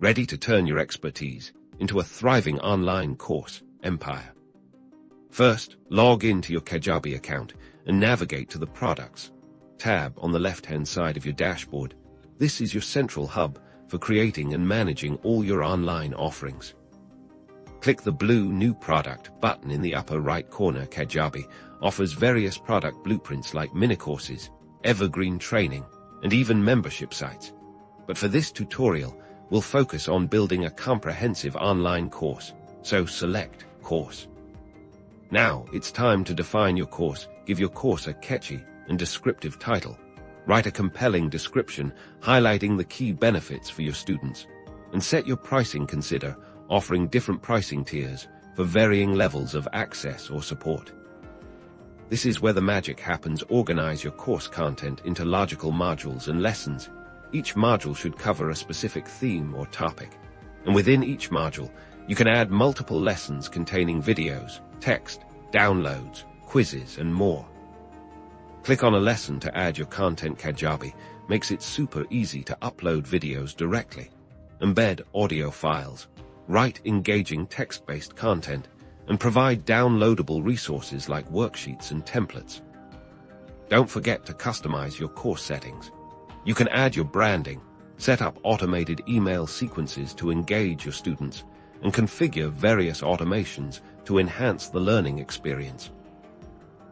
ready to turn your expertise into a thriving online course empire. First, log into your Kajabi account and navigate to the Products tab on the left-hand side of your dashboard. This is your central hub for creating and managing all your online offerings. Click the blue New Product button in the upper right corner. Kajabi offers various product blueprints like mini-courses, evergreen training, and even membership sites. But for this tutorial, we'll focus on building a comprehensive online course, so select Course. Now, it's time to define your course. Give your course a catchy and descriptive title. Write a compelling description highlighting the key benefits for your students. And set your pricing. Consider offering different pricing tiers for varying levels of access or support. This is where the magic happens. Organize your course content into logical modules and lessons. Each module should cover a specific theme or topic. And within each module, you can add multiple lessons containing videos, text, downloads, quizzes, and more. Click on a lesson to add your content. Kajabi makes it super easy to upload videos directly, embed audio files, write engaging text-based content, and provide downloadable resources like worksheets and templates. Don't forget to customize your course settings. You can add your branding, set up automated email sequences to engage your students, and configure various automations to enhance the learning experience.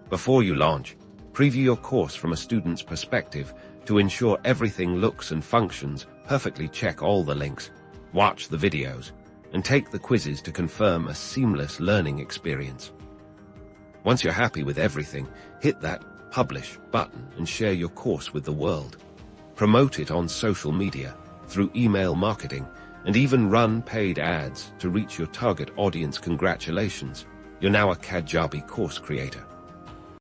Before you launch, preview your course from a student's perspective to ensure everything looks and functions perfectly. Check all the links, watch the videos, and take the quizzes to confirm a seamless learning experience. Once you're happy with everything, hit that Publish button and share your course with the world. Promote it on social media, through email marketing, and even run paid ads to reach your target audience. Congratulations, you're now a Kajabi course creator.